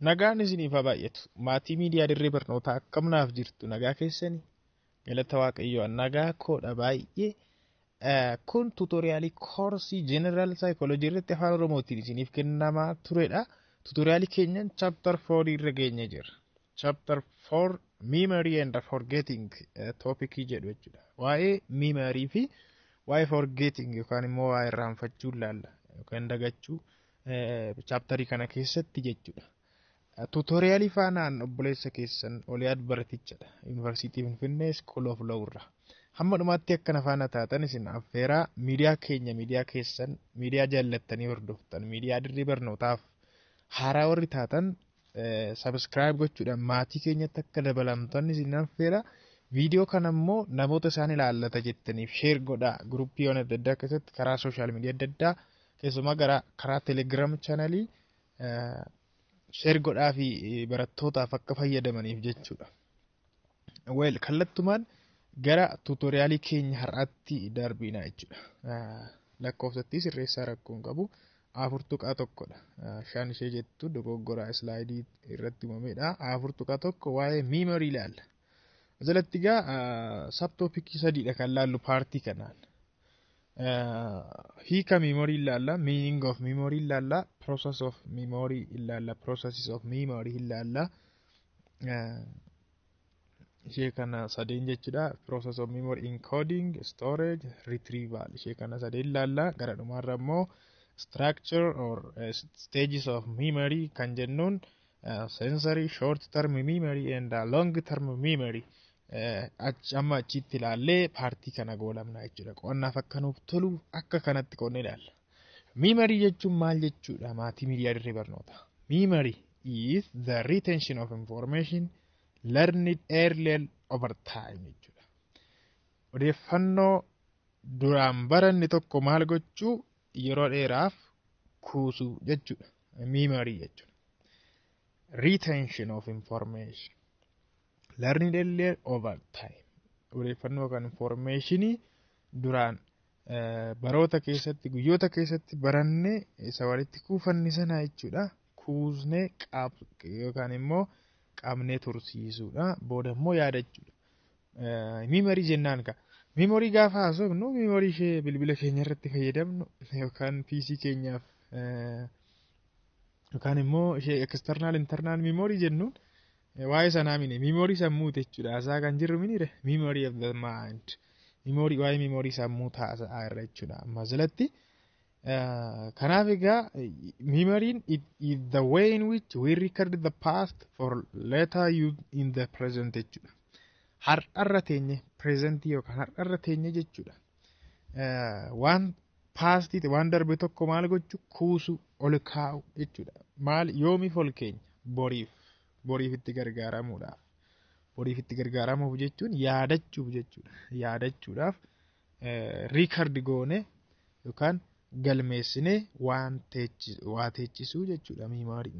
Nagaan isiniif haa baay'atu. Maatii miidiyaa dirree barnootaa akkamnaaf jirtu nagaa keessanii galata waaqayyoo nagaa koodha baay'ee. Kun tuutoriyaalii koorsii General Psychology irratti afaan Oromootiin isiniif kennamaa turedha. Tuutoriyaalii keenyan chapter 4 irra geenye jira. Chapter 4 Memory and Forgetting topic jedhu jechuudha. Waa'ee memory fi waa'ee forgetting yookaan immoo waa'ee irraanfachuu ilaalla yookaan dagachuu chapterii kana keessatti jechuudha. Tuutoriyaalii faanaan obboleessa keessan Oliyaad Baratichadha. Yuunivarsiitii Finfinnee School of Law irraa. Hamma dhumaatti akkana faana taatan isin affeeraa miidiyaa keenya miidiyaa keessan miidiyaa jaallattanii hordoftan miidiyaa dirree barnootaaf haaraa warri taatan subscribe gochuudhaan maatii keenyatti akka dabalamtan isin affeeraa. Viidiyoo kana immoo namoota isaan ilaallata jettaniif share godhaa. Gruppii adda addaa keessatti karaa sooshaal miidiyaa adda addaa keessumaa karaa telegram chaanalii share godhaa fi barattootaaf akka fayyadamaniif jechuudha. Kallattumaan gara tuutoriyaalii keenya har'aatti darbina jechuudha. Lakkoofsatti sirreessaa rakkoon qabu 4.1dha. Shan ishee jettu dogoggoraa islaayidii irratti uumamedha. 4.1 waa'ee memory ilaalla. Jalatti egaa sabtoopikii sadiidha kan laallu paartii kanaan. Hiika memory ilaalla, meaning of memory ilaalla, process of memory ilaalla, processes of memory ilaalla. Ishee kana sadeen jechuudha. Process of memory encoding, storage, retrieval. Ishee kana sadeen ilaalla. Gara dhumaarra immoo structure or stages of memory kan jennuun sensory, short term memory and long term memory. Amma achitti ilaallee paartii kana goolamna jechuudha. Qo'annaaf akka nuuf tolu akka kanatti qoonnee ilaalla. Memory jechuun maal jechuudha? Maatii miidiyaa dirree barnootaa. Memory is the retention of information learned earlier over time jechuudha. Odeeffannoo duraan baranne tokko maal gochuu yeroo dheeraaf kuusuu jechuudha. Memory jechuudha. Retention of information. Learning earlier over time. Odeeffannoo kan informationii duraan baroota keessatti guyyoota keessatti barannee isa walitti kuufanni sana jechuudha. Kuusnee yookaan immoo qabnee tursiisuudha. Booda immoo yaadachuudha. Memory jennaan ka. Memory gaafa haasofnu memory ishee bilbila keenya irratti fayyadamnu yookaan PC keenyaaf yookaan immoo ishee external internal memory jennuun waa'ee sanaa mine memory sammuu jechuudha. Asaa kan jirru minire memory of the mind. Memory waa'ee memory sammuu taasisaa irra jechuudha. Amma jalatti kanaaf egaa memory is the way in which we record the past for later use in the present jechuudha. Har'arra teenye present yookaan har'arra teenye jechuudha. Waan past waan darbe tokko maal gochuu kuusu ol kaa'u jechuudha. Maal yoomiif ol keenya boriif itti gargaaramuudhaaf. Boriif itti gargaaramuuf jechuun yaadachuuf jechuudha. Yaadachuudhaaf record goone yookaan galmeessine waa teechisuu jechuudha. Memory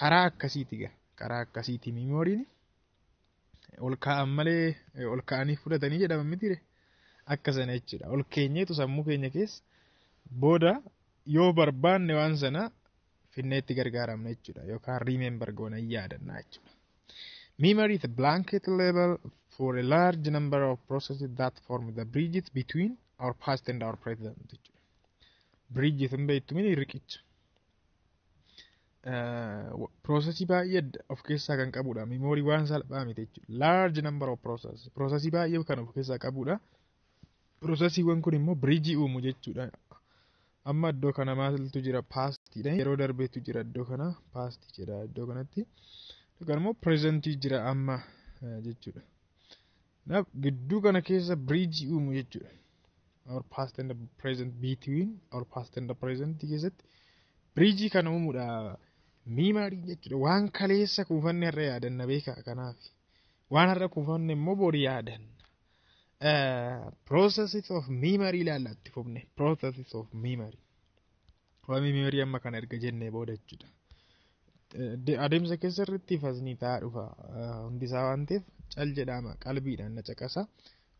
karaa akkasiiti karaa akkasiiti memoriin ol kaa'an malee ol kaa'anii fudhatanii jedhama mitire akkasana jechuudha. Ol keenyeetu sammuu keenya keessa booda yoo barbaanne waan sana finneetti gargaaramna jechuudha yookaan remember goona yaadannaa jechuudha. Memory is a blanket label for a large number of processes that form the bridges between our past and our present jechuudha. Bridges hin beektu mini riqicha. Processii baay'ee of keessaa kan qabudha. Memory waan salphaa miti jechuudha. Large number of processes. Processii baay'ee kan of keessaa qabudha. Processiiwwan kun immoo bridgii uumu jechuudha. Amma iddoo kana maaltu jira pastiidha. Yeroo darbeetu jira iddoo kana pastii jira iddoo kanatti. Yookaan immoo presentii jira amma jechuudha. Naaf gidduu kana keessa bridge uumu jechuudha. Our past and the present between our past and the present keessatti bridge kana uumuudha. Memory jechuudha. Waan kaleessa kuufanne har'a yaadanna beeka kanaaf. Waan har'a kuufanne immoo bori yaadanna. Processes of memory ilaallatti fufne. Processes of memory. Waan memory amma kan erga jennee booda jechuudha. Adeemsa keessatti fasni ta'aa dhufa. Hundi isaa waan ta'eef cal jedhama qalbiidhaan na caqasa.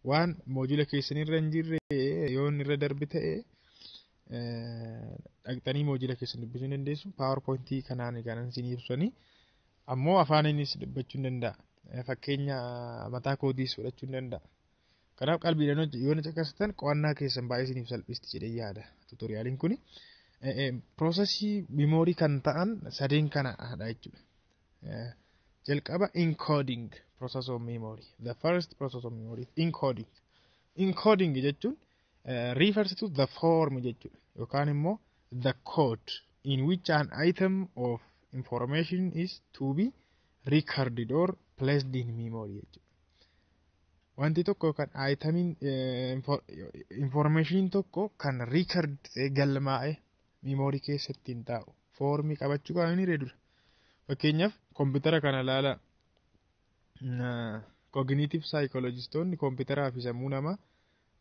Waan moojila keessanirra hin jirre yoo inni irra darbe ta'e dhaqxanii moojila keessa dubbisuu dandeessu. PowerPointii kanaan kanan isin ibsanii ammoo afaaninis dubbachuu danda'a. Fakkeenya mataa kootiis fudhachuu danda'a. Kanaaf qalbiidhaan yoo caqastan qo'annaa keessan baay'ee isiniif salphisti jedhee yaada. Tuutoriyaaliin kuni piroosesii miimoorii kan ta'an sadeen kanadha jechuudha. Jalqaba encoding process of memory. The first process of memory is encoding. Encoding jechuun refers to the form jechuudha. Yookaan immoo the code in which an item of information is to be recorded or placed in memory jechuudha. Wanti tokko kan itemiin information tokko kan record galmaa'e memory keessatti hin taa'u. Formii qabachuu qaba inni reedudha. Fakkeenyaaf kompiitara kana ilaala. Cognitive psychologistoonni kompiitaraa fi sammuu namaa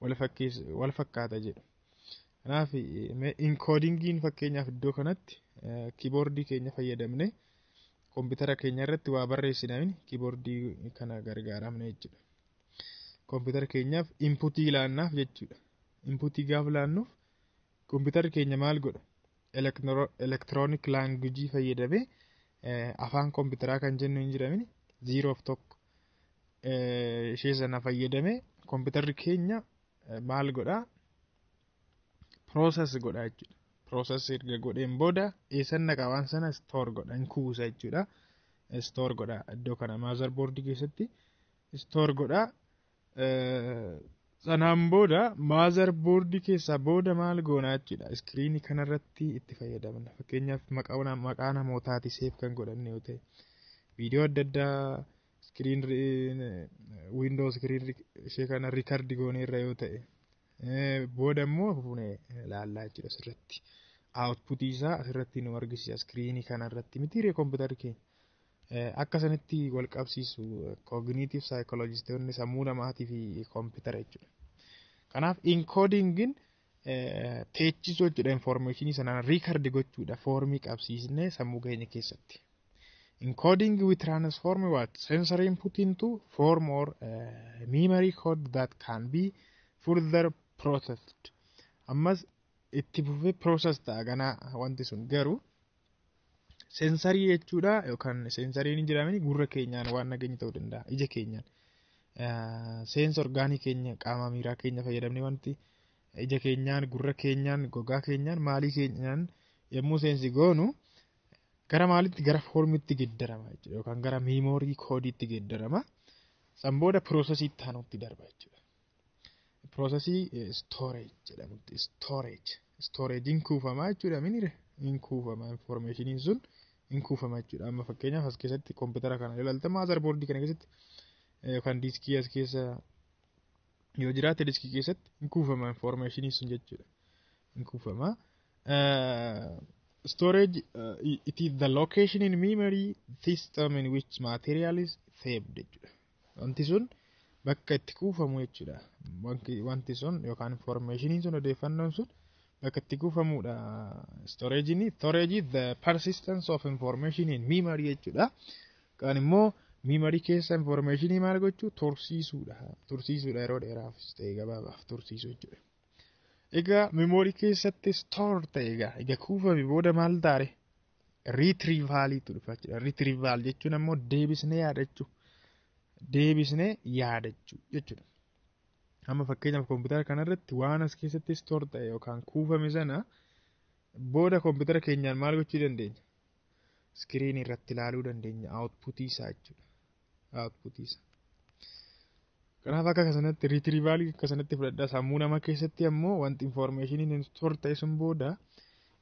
wal fakkaata jedhu. Kanaaf encodingiin fakkeenyaaf iddoo kanatti keyboardii keenya fayyadamne kompiitara keenya irratti waa barreessinamin keyboardii kana gargaaramne jechuudha. Kompiitara keenyaaf inputii ilaannaaf jechuudha. Inputii gaaf ilaannuuf kompiitarri keenya maal godha? Electronic language fayyadamee afaan kompiitaraa kan jennu hin jiramin 0 of tokko ishee sana fayyadamee kompiitarri keenya maal godha? Process godha jechuudha. Process erga godheen booda eessan naqa waan sana store godha hin kuusa jechuudha. Store godha iddoo kana motherboard keessatti store godha. Sanaan booda motherboard keessaa booda maal goona jechuudha. Screen kanarratti itti fayyadamna. Fakkeenyaaf maqaa namootaati save kan godhanne yoo ta'e viidiyoo adda addaa screen window screen ishee kana record goone irra yoo ta'e booda immoo fuune ilaallaa jechuudha asirratti. Output isaa asirratti nu argisiisa screen kanarratti miti kompiitarri keenya. Akka sanatti wal qabsiisu cognitive psychologistoonni sammuu namaatii fi kompiitara jechuudha. Kanaaf encodingin teechisuu jechuudha information sanaan record gochuudha formii qabsiisnee sammuu keenya keessatti. Encoding we transform what sensory input into form or memory code that can be further processed. Ammas itti fufee process ta'a ganaa wanti sun garuu sensorii jechuudha yookaan sensoriin hin jedhamini gurra keenyaan waan nageenya ta'uu danda'a ija keenyaan. Sense orgaanii keenya qaama miiraa keenya fayyadamne wanti ija keenyaan gurra keenyaan gogaa keenyaan maalii keenyaan yommuu sensi goonu gara maalitti gara formitti geddarama jechuudha yookaan gara memory code'itti geddarama. San booda processii taanutti darba jechuudha. Processii storage jedhamutti storagein kuufamaa jechuudha minire in kuufama informationiin sun in kuufama jechuudha. Amma fakkeenyaaf as keessatti kompiitara kana ilaalta motherboard kana keessatti yookaan diiskii as keessa yoo jiraate diiskii keessatti in kuufama informationiin sun jechuudha. In kuufama. Storage it is the location in memory system in which material is saved jechuudha. Wanti sun bakka itti kuufamu jechuudha. Wanti sun yookaan informationiin sun odeeffannoon sun bakka itti kuufamudha. Storage is the persistence of information in memory jechuudha. Kan immoo memory keessa information maal gochuu tursiisuudha yeroo dheeraaf ta'e gabaabaaf tursiisuu jechuudha. Egaa memory keessatti store ta'e egaa kuufame booda maal taare retrieval dhufa jechuudha. Retrieval jechuun ammoo deebisnee yaadachuu jechuudha. Amma fakkeenyaaf kompiitara kanarratti waan as keessatti store ta'e yookaan kuufame sana booda kompiitara keenyaan maal gochuu dandeenya? Screen irratti ilaaluu dandeenya output isaa jechuudha. Output isaa. Kanaaf akka sanatti retrieval akka sanatti fudhadhaa sammuu nama keessatti ammoo wanti information in store ta'e sun booda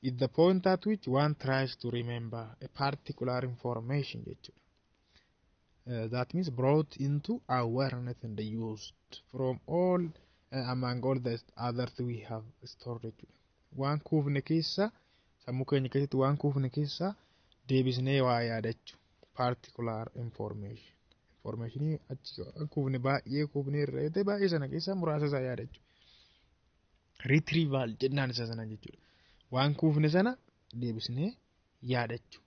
is the point at which one tries to remember a particular information jechuudha. That means brought into awareness and used from all among all the others we have stored jechuudha. Waan kuufne keessa sammuu keenya keessatti waan kuufne keessa deebisnee waa yaadachuu particular information. Informationii achi kuufne baay'ee kuufne irra ta'e baay'ee sana keessa muraasa isaa yaadachuu. Retrieval jennaan isa sana jechuudha. Waan kuufne sana deebisnee yaadachuu.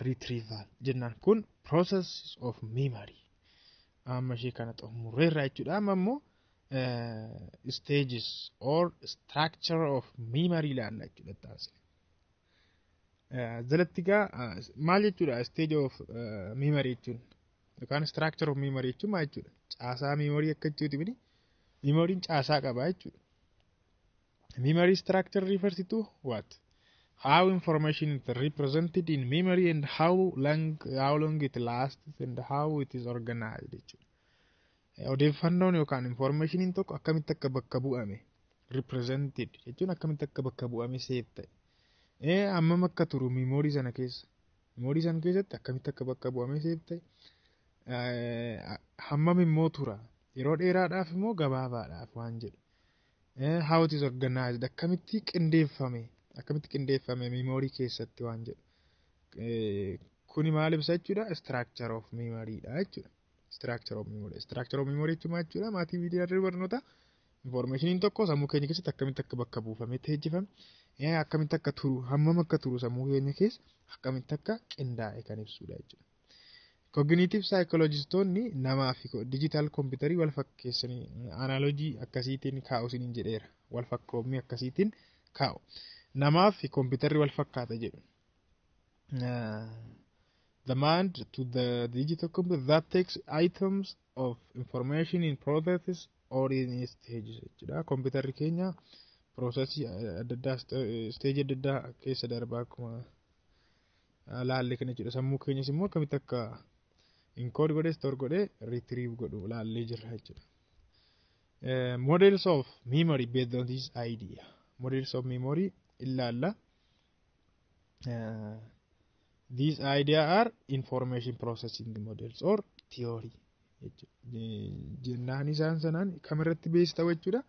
Retrieval jennaan kun process of memory. Amma ishee kana xumurreerra jechuudha. Amma immoo stages or structure of memory ilaalla jechuudha taasise. Jalatti gaa maal jechuudha stage of memory jechuun yookaan structure of memory jechuun maal jechuudha caasaa memory akka jechuuti miti memoryin caasaa qaba jechuudha. Memory structure refers to what? How information is represented in memory and how long it lasts and how it is organized jechuudha. Odeeffannoon yookaan informationiin tokko akkamitti akka bakka bu'ame represented jechuun akkamitti akka bakka bu'ame save ta'e. Hammam akka turu memory sana keessatti akkamitti akka bakka bu'ame save ta'e. Hammam immoo tura yeroo dheeraadhaaf immoo gabaabaadhaaf waan jedhu. How it is organized akkamitti qindeeffame memory keessatti waan jedhu. Kuni maal ibsa jechuudha structure of memory dha jechuudha. Structure of memory jechuun maal jechuudha maatii viidiyoo barnoota informationiin tokko sammuu keenya keessatti akkamitti akka bakka buufame teejjifame akkamitti akka turu hammam akka turu sammuu keenya keessa akkamitti akka qindaa'e kan ibsudha jechuudha. Cognitive psychologistoonni namaa fi digital computerii wal fakkeessanii analoojii akkasiitiin kaa'u isiniin jedheera. Wal fakkoommii akkasiitiin kaa'u. Namaa fi computerri wal fakkaata jedhu. The mind to the digital computer that takes items of information in processes or in stages jechuudha. Computerri keenya processii adda addaa stage adda addaa keessa darbaa akkuma laalle kana jechuudha. Sammuu keenyas immoo akkamitti akka encode godhee store godhee retrieve godhu laallee jirra jechuudha. Models of memory based on this idea. Models of memory ilaalla. These ideas are information processing models or theory. Jennaan isaan sanaan kamirratti bees ta'u jechuudha.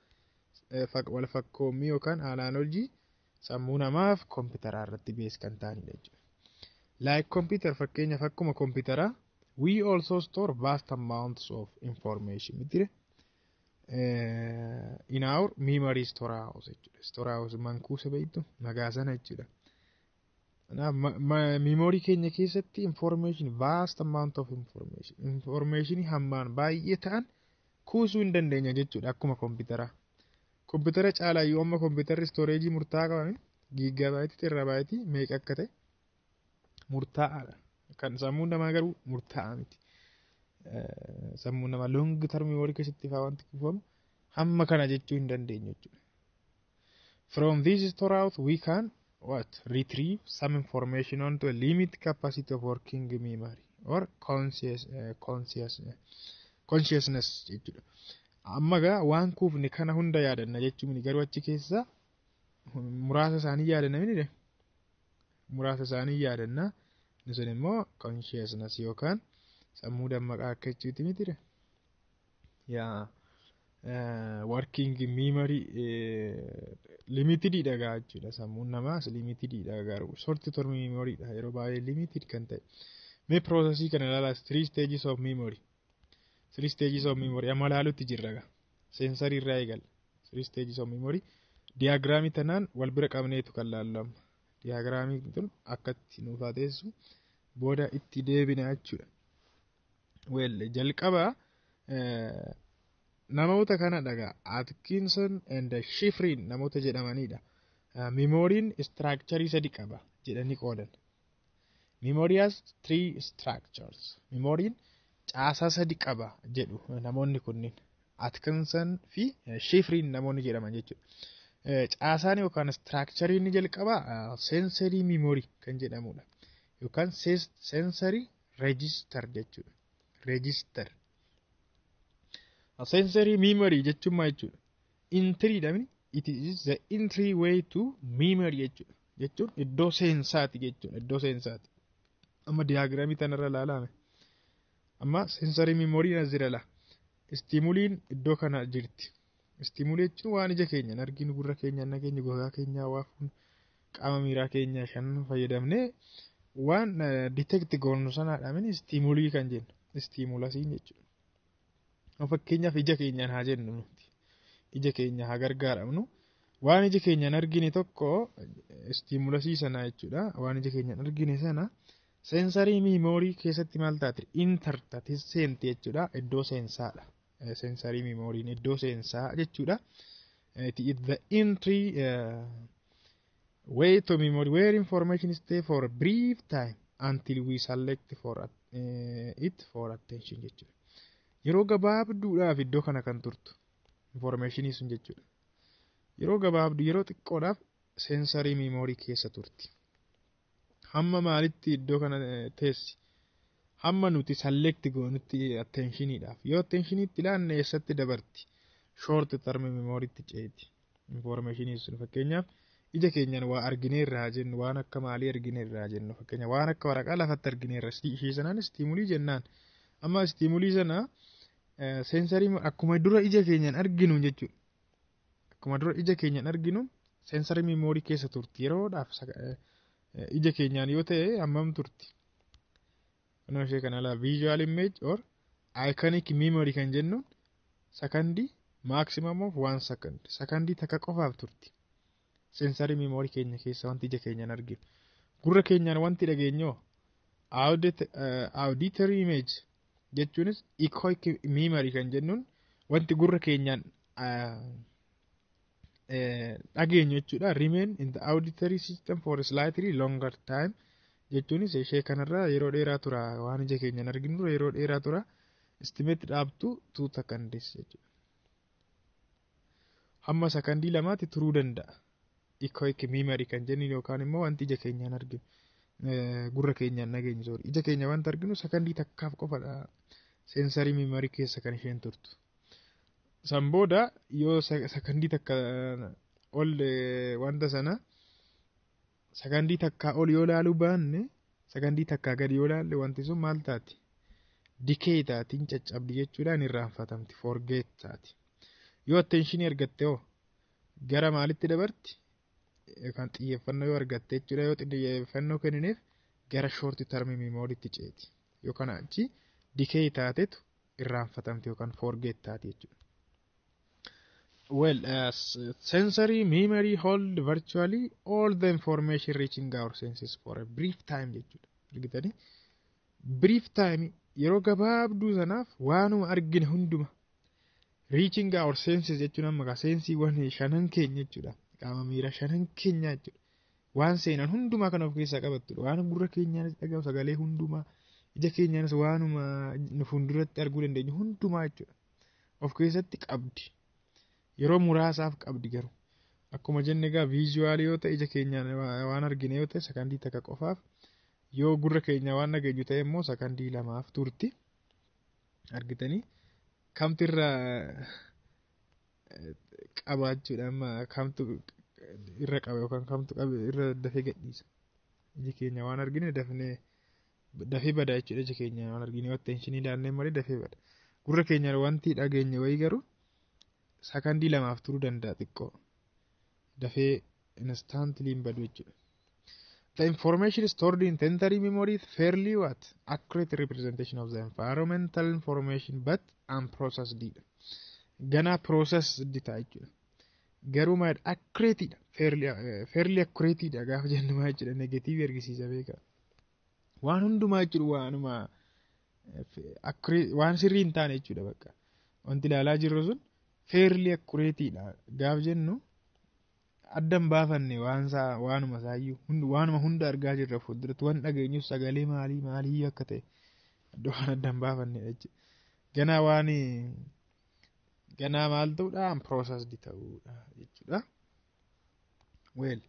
Wal fakkoommii yookaan analoojii sammuu namaaf kompiitaraa irratti bees kan ta'anidha jechuudha. Like computer fakkeenyaaf akkuma kompiitaraa we also store vast amounts of information in our memory storehouse jechuudha. Storehouse mankuusa beektu magaazana jechuudha. Memory keenya keessatti vast amount of information hammaan baay'ee ta'an kuusuu hin dandeenya jechuudha akkuma kompiitara. Kompiitara caalaa yoo amma kompiitarri storage murtaa'aa qaban giigabaayitii teerabaayitii meeqa akka ta'e murtaa'aadha. Kan sammuu namaa garuu murtaa'aa miti. Sammuu namaa long term memory keessatti fa'aa wanti kuufamu hamma kana jechuu hin dandeenyu jechuudha. From this storehouse we can retrieve some information onto a limited capacity of working memory or consciousness jechuudha. Amma gaa waan kuufne kana hunda yaadanna jechuun garuu achi keessa muraasa isaanii yaadanna miti. Muraasa isaanii yaadanna sun immoo consciousness yookaan sammuu dammaqaa akka jechuuti miti. Working memory limited dha jechuudha. Sammuun namaas limited dha garuu short term memory dha yeroo baay'ee limited kan ta'e. Mee processii kana ilaalaa 3 stages of memory. 3 stages of memory amma ilaalutti jirra gaa. Sensory irraa eegalla. 3 stages of memory. Diagraamii tanaan wal bira qabneetu kan laallamu. Diagraamii tun akkatti nuuf adeessu booda itti deebina jechuudha. Jalqaba namoota kana dhagaa Atkinson and Schifrin namoota jedhamanidha. Memoriin structure sadi qaba jedhanii qoodan. Memory has 3 structures. Memoriin caasaa sadi qaba jedhu namoonni kunniin. Atkinson fi Schifrin namoonni jedhaman jechuudha. Caasaan yookaan structure inni jalqaba sensory memory kan jedhamudha. Yookaan sensory register jechuudha. Register. Sensory memory jechuun maal jechuudha? Entry dhamni it is the entry way to memory jechuudha. Jechuun iddoo seensaati jechuudha. Iddoo seensaati. Amma diagraamii tanarra ilaalame. Amma sensory memory as jira la. Stimuliin iddoo kana jirti. Stimulii jechuun waan ija keenyaan arginu gurra keenyaan nageenya gogaa keenyaa waafuun qaama miiraa keenyaa shan fayyadamnee waan detect goonu sanaadha mini stimulii kan jennu. Stimulasiin jechuudha. Fakkeenyaaf ija keenyaan haa jennu nuti. Ija keenya haa gargaaramnu. Waan ija keenyaan argine tokko stimulasii sana jechuudha. Waan ija keenyaan argine sana sensory memory keessatti maal taate enter taate seenti jechuudha. Iddoo seensaadha. sensory memory iddoo seensaa jechuudha. It is the entry way to memory where information stay for a brief time until we select for it for attention jechuudha. Yeroo gabaabduudhaaf iddoo kana kan turtu information sun jechuudha. Yeroo gabaabdu yeroo xiqqoodhaaf sensory memory keessa turti. Hamma maalitti iddoo kana teessi? Hamma nuti select goonutti attentioniidhaaf. Yoo attentioniitti ilaalle eessatti dabarti? Short term memory itti ceeti. Information sun fakkeenyaaf ija keenyaan waa argineerraa jennu waan akka maalii argineerraa jennu fakkeenyaaf waan akka waraqaa lafatti argineerra ishee sanaan stimulii jennaan. Amma stimulii sana sensory akkuma dura ija keenyaan arginu jechuudha. Akkuma dura ija keenyaan arginu sensory memory keessa turti yeroodhaaf ija keenyaan yoo ta'e hammam turti? Kunoo ishee kana laa visual image or iconic memory kan jennu secondii maximum of 1 second secondii takka qofaaf turti. Sensory memory keenya keessa wanti ija keenyaan arginu. Gurra keenyaan wanti dhageenyoo auditory image jechuunis echoic memory kan jennuun wanti gurra keenyaan dhageenyu jechuudha. Remain in the auditory system for a slightly longer time jechuunis ishee kanarraa yeroo dheeraa tura waan ija keenyaan arginu yeroo dheeraa tura estimate dhaabtu 2 seconds jechuudha. Hamma sakandii lamaatti turuu danda'a. Echoic memory kan jennu yookaan immoo wanti ija keenyaan arginu gurra keenyaan dhageenyu soori ija keenya wanti arginu sakandii takkaaf qofadha. Sensory memory keessa kan isheen turtu. San booda yoo sakandii takka ol wanta sana sakandii takka ol yoo laaluu baanne sakandii takka gadi yoo laalle wanti sun maal taati? Decay taatiin caccabdi jechuudhaan irraanfatamti forget taati. Yoo attention argatte hoo gara maalitti dabarti? Yookaan xiyyeeffannoo yoo argatte jechuudha. Yoo xiyyeeffannoo kennineef gara short term memory itti ceeti. Yookaan achi decay taatetu irraanfatamti yookaan forget taati jechuudha. Well, sensory memory hold virtually all the information reaching our senses for a brief time jechuudha. Argitanii? Brief time yeroo gabaabduu sanaaf waanuma argine hunduma reaching our senses jechuun amma sensiiwwan shanan keenya jechuudha. Qaama miira shanan keenya jechuudha. Waan seenan hundumaa kan of keessaa qabattudha. Waan gurra keenyaanis dhagahu sagalee hundumaa ija keenyaanis waanuma nu fuulduratti arguu dandeenyu hundumaa jechuudha. Of keessatti qabdi. Yeroo muraasaaf qabdi garuu. Akkuma jenne egaa visual yoo ta'e ija keenyaan waan argine yoo ta'e sakandii takka qofaaf yoo gurra keenya waan dhageenyu ta'e immoo sakandii lamaaf turti. Argitanii? Kamtirra qabaachuudha amma kamtu irra qaba yookaan kamtu irra dafee gadhiisa. Iji keenya waan argine dafee bada jechuudha. Ija keenya waan argine yoo attention ilaallee malee dafee bada. Gurra keenya wanti dhageenye wayii garuu sakandii lamaaf turuu danda'a xiqqoo. Dafee instantly hin badu jechuudha. The information stored in sensory memory is fairly accurate representation of the environmental information but unprocessed. Gana processed ta'a jechuudha. Garuu maal accurate fairly accurate gaafa jennu maal jechuudha negative argisiisa beekaa. Waan hundumaa jechuudha waanuma waan sirrii hin taane jechuudha bakka. Wanti ilaalaa jirru sun fairly accurate gaafa jennu addan baafanne waanuma saayyuu waanuma hunda argaa jirra fuulduratti waan dhageenyus sagalee maalii akka ta'e iddoo waan addan baafanne jechuudha. Ganaa maal ta'uudha unprocessed ta'uudha jechuudha. Well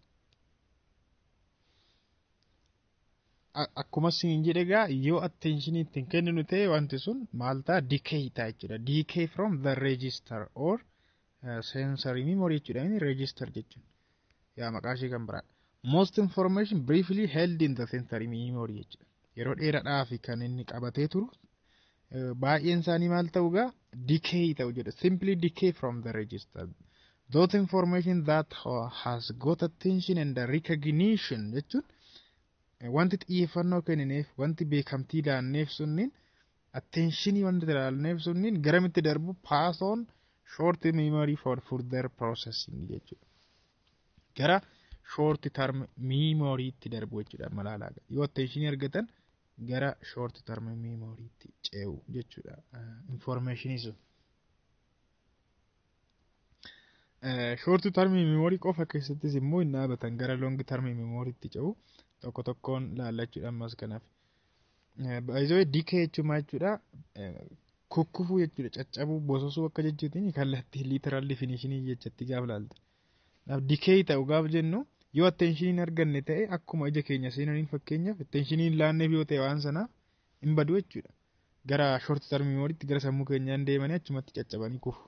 akkuma siin jedhe egaa yoo attention ittiin kenninu ta'e wanti sun maal ta'a decay ta'a jechuudha. Decay from the register or sensory memory jechuudha. Inni register jechuudha. Yaa maqaa ishee kan biraa. Most information briefly held in the sensory memory jechuudha. Yeroo dheeraadhaaf kan inni qabatee turu baay'een isaanii maal ta'u egaa decay ta'u jedha. Simply decay from the register. Those information that has got attention and recognition jechuun wanti xiyyeeffannoo kennineef wanti beekamtii laanneef sunniin attentionii wanti ilaalneef sunniin garamitti darbu pass on short memory for further processing jechuudha. Gara short term memory itti darbu jechuudha malaalaa. Yoo attentionii argatan gara short term memory itti ce'u jechuudha informationii sun. short term memory qofa keessattis immoo hin dhaabatan gara long term memory itti ce'u tokko tokkoon laallachuudhaan mas kanaaf. Baay'ee decay jechuun jechuudha kukkufuu jechuudha caccabuu bososuu akka jechuutiin kallattii literal definition jechatti gaaf laalta. Decay ta'u gaaf jennu yoo attention arganne ta'e akkuma ija keenya seenaniin fakkeenyaaf attention laanneef yoo ta'e waan sanaaf hin badu jechuudha. Gara short term memory gara sammuu keenyaan deemanii achumatti caccabanii kufu.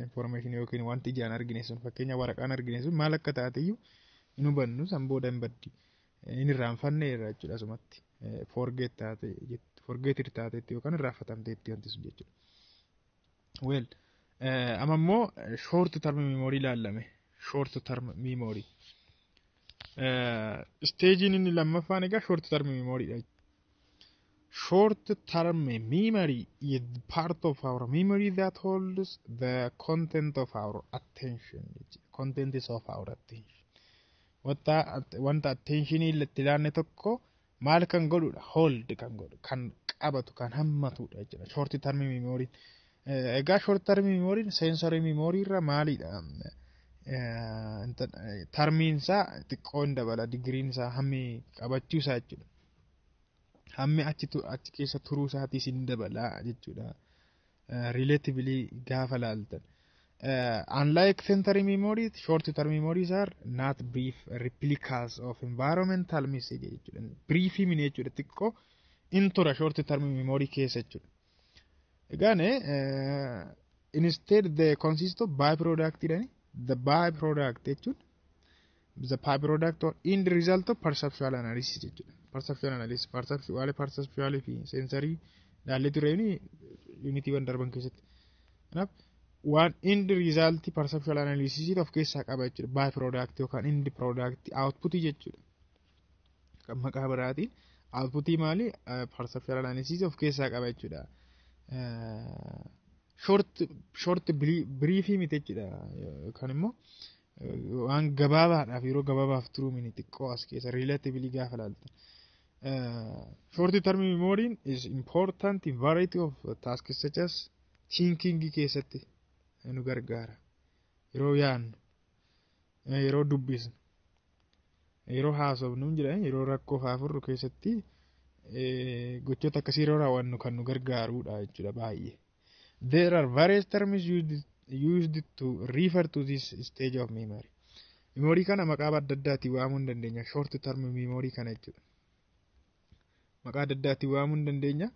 Information yookiin wanti ijaan argine sun fakkeenya waraqaan argine sun maal akka taateyyuu hin hubannu san booda hin baddi. Inni irraanfanne irraa jechuudha asumatti. Forget taateetti yookaan irraanfatamteetti wanti sun jechuudha. Well, amma immoo short term memory ilaalame. Short term memory. Stage inni lammaffaan egaa short term memory dha. Short term memory is part of our memory that holds the content of our attention. Content is of our attention. Wanta attention illatti ilaanne tokko maal kan godhudha? Hold kan godhu, kan qabatu, kan hammatudha jechuudha. Short term memory. Egaa short term memory sensory memory irra maalidha? Termiin isaa xiqqoon dabala, digriin isaa hammi qabachuu isaa jechuudha. Hammi achi keessa turuu isaatis hin dabala jechuudha. Relatively gaafa laaltan. Unlike sensory memory, short term memories are not brief replicas of environmental message jechuudha. Brief himne jechuudha xiqqoo intura short term memory keessa jechuudha. Egaan instead they consist of byproduct jedhani. The byproduct jechuun the byproduct or end result of perceptual analysis jechuudha. Perceptual analysis, perceptual fi sensory daalle tureeni unity wan darban keessatti. Kanaaf waan end result perceptual analysis of keessaa qaba jechuudha. Byproduct yookaan end product output jechuudha. Kan maqaa biraatiin output maali? Perceptual analysis of keessaa qaba jechuudha. Short brief miti jechuudha. Yookaan immoo waan gabaabaadhaaf yeroo gabaabaaf turuu mini xiqqoo as keessa relatively gaafa laaltan. Short term memory is important in variety of tasks such as thinking keessatti nu gargaara. Yeroo yaannu, yeroo dubbisnu, yeroo haasofnu jedhan yeroo rakkoo haafurru keessatti gochoota akkasii yeroo raawwannu kan nu gargaarudha jechuudha baay'ee. There are various terms used to refer to this stage of memory. Memory kana maqaa adda addaatiin waamuu hin dandeenya. Short term memory kana jechuudha. Maqaa adda addaatiin waamuu hin dandeenya.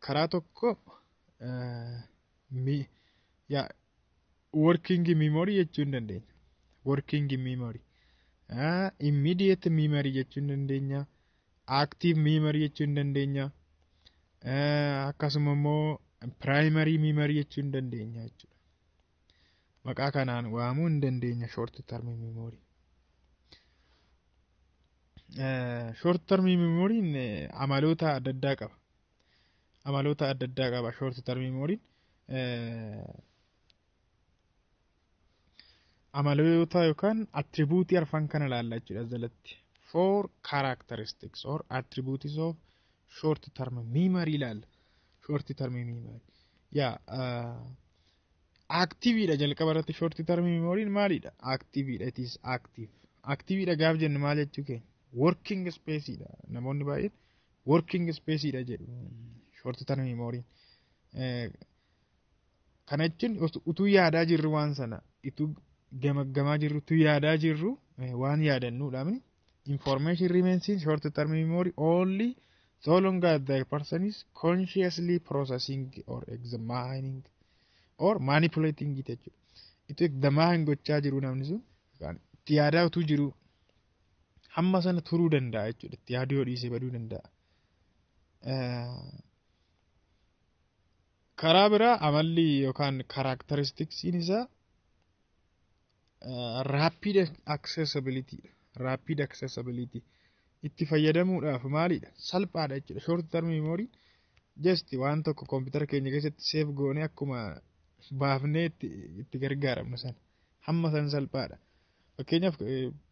Karaa tokko working memory jechuu hin dandeenya. Working memory. Immediate memory jechuu hin dandeenya. Active memory jechuu hin dandeenya. Akkasuma immoo primary memory jechuu hin dandeenya jechuudha. Maqaa kanaan waamuu hin dandeenya short term memory. Short term memory amaloota adda addaa qaba. Amaloota adda addaa qaba short term memory. Amaloota yookaan attribute arfan kana laalla jechuudha jalatti. 4 characteristics or attributes of short term memory laalla. Short term memory. Active ida jalqaba irratti short term memory maalidha? Active ida, it is active. Active ida gaaf jennu maal jechuu keenya? Working space ida. Namoonni baay'een working space ida jedhu short term memory. Kana jechuun utuu yaadaa jirru waan sana utuu gamaggamaa jirru utuu yaadaa jirru waan yaadannuudha. Information remains in short term memory only so long as the person is consciously processing or examining or manipulating it jechuudha. Itu examine gochaa jiru namni sun itti yaadaa utuu jiru hamma sana turuu danda'a jechuudha. Itti yaaduu yoo dhiise baduu danda'a. Karaa biraa amalli yookaan characteristics isaa rapid accessibility. Rapid accessibility. Itti fayyadamuudhaaf maalidha? Salphaadha jechuudha. Short term memory just waan tokko computer keenya keessatti save goone akkuma baafnee itti gargaaramnu sana. Hamma san salphaadha. Fakkeenyaaf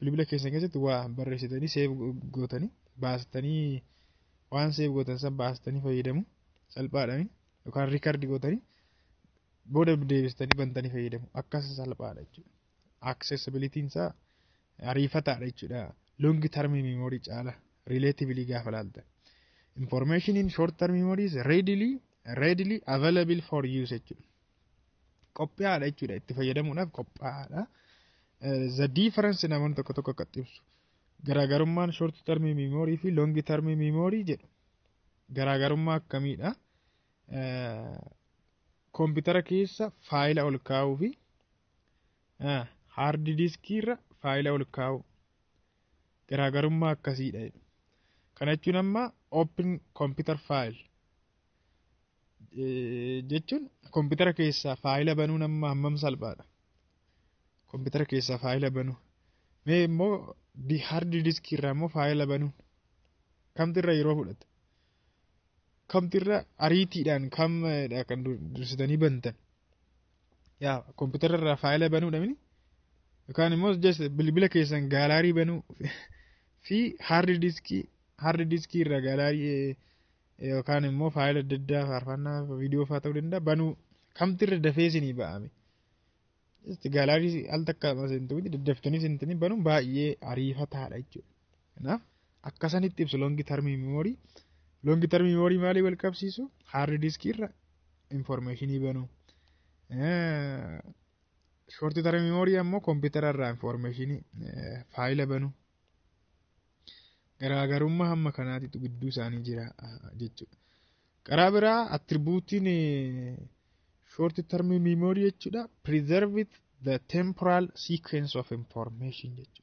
bilbila keessa keessatti waa barreessitanii save gootanii baastanii waan save gootan san baastanii fayyadamu salphaadha. Yookaan record gootanii booda deebistanii bantanii fayyadamu akkas salphaadha jechuudha. Accessibility'n isaa ariifataadha jechuudha. Long term memory caala relatively gaafa laaltan. Information in short term memory is readily available for use jechuudha. Qophaa'aadha jechuudha. Itti fayyadamuudhaaf qophaa'aadha. The difference namoonni tokko tokko akka ibsu. Garaagarummaan short term memory fi long term memory jedhu. Garaagarummaa akkamiidha? Koompitara keessa faayila ol kaa'uu fi hard disk irra faayila ol kaa'u. Garaagarummaa akkasiidha. Kana jechuun amma open computer file jechuun koompitara keessaa faayila banuun amma hammam salphaadha. Koompitara keessaa faayila banuu. Mee immoo hard disk irraa immoo faayila banuun kamtirra yeroo fudhata? Kamtirra ariitiidhaan kamdha kan dursitanii bantan? Yaa koompitara irraa faayila banuudha mini? Yookaan immoo bilbila keessan gaalaarii banuu fi hard diskii irraa gaalaarii yookaan immoo faayila adda addaa faarfannaa viidiyoo fa'aa ta'uu danda'a banuu kamtirra dafee isinii ba'ame. Gaalaarii al takka seentuu daddaftanii seentanii banuun baay'ee ariifataadha jechuudha. Kanaaf akkasanitti ibsu long term memory. Long term memory maalii wal qabsiisu? Hard diskii irra informationii banuu. Short term memory ammoo koompitara irraa informationii faayila banuu. Garaagarummaa hamma kanaatitu gidduu isaanii jira jechuudha. Karaa biraa attribuutiin short term memory jechuudha. Preserve the temporal sequence of information jechuudha.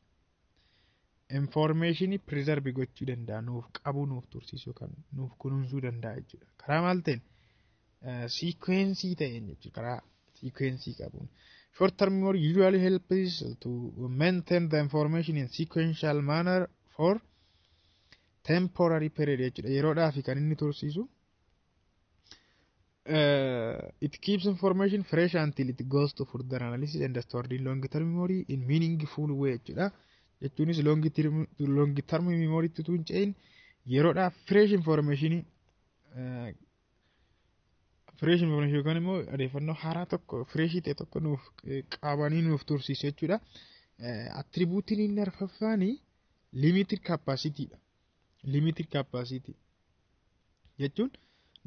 Information preserve gochuu danda'a. Nuuf qabuu nuuf tursiisuu kan nuuf kunuunsuu danda'a jechuudha. Karaa maal ta'een sequence ta'een jechuudha. Karaa sequence qabuun. Short term memory usually helps to maintain the information in sequential manner for temporary period jechuudha. Yeroodhaaf kan inni tursiisu. It keeps information fresh until it goes to further analysis and stored in long term memory in meaningful way jechuudha. Jechuunis long term memory tutuun ce'in yeroodhaaf fresh information yookaan immoo odeeffannoo haaraa tokko fresh ta'e tokko nuuf qabanii nuuf tursiisu jechuudha. Attribuutiin inni arfaffaani limited capacity dha. Limited capacity jechuun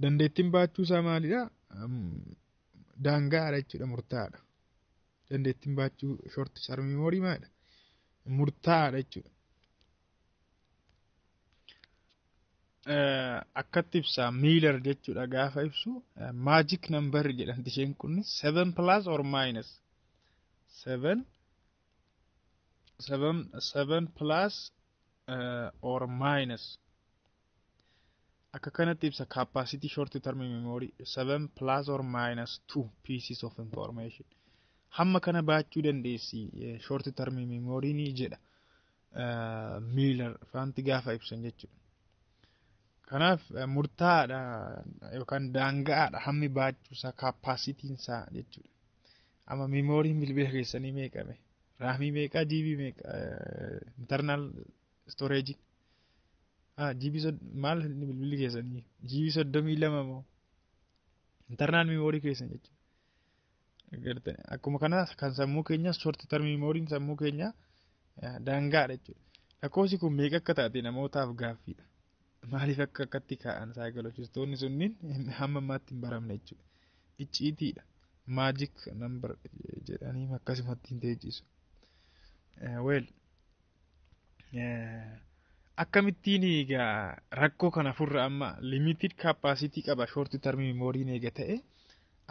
dandeettiin baachuu isaa maalidha? Daangaadha jechuudha, murtaa'aadha. Dandeettiin baachuu short term memory maalidha? Murtaa'aadha jechuudha. Akkatti ibsaa Miller jechuudha gaafa ibsu magic number jedhamti isheen kun 7 plus or minus 7 plus or minus akka kanatti ibsa capacity short term memory 7 plus or minus 2 pieces of information hamma kana baachuu dandeessi short term memory ni jedha Miller faanti gaafa ibsan jechuudha. Kanaaf murtaa'aadha yookaan daangaadha hammi baachuusaa capacityin isaa jechuudha. Amma memory bilbila keessanii meeqame? Raamii meeqa? GB meeqa? Internal storage GB maal bilbilli keessanii? GB 32 moo? Internal memory keessan jechuudha. Akkuma kana kan sammuu keenya short term memory sammuu keenya daangaadha jechuudha. Lakkoofsi kun meeqa akka taate namootaaf gaaffiidha. Maaliif akkatti kaa'an saayikolojistoonni sunniin hamma ammaatti hin baramne jechuudha. Icciitiidha. Magic number jedhanii akkasumatti hin teechisu. Akkamittiin egaa rakkoo kana furra amma limited capacity qaba short term memory eega ta'e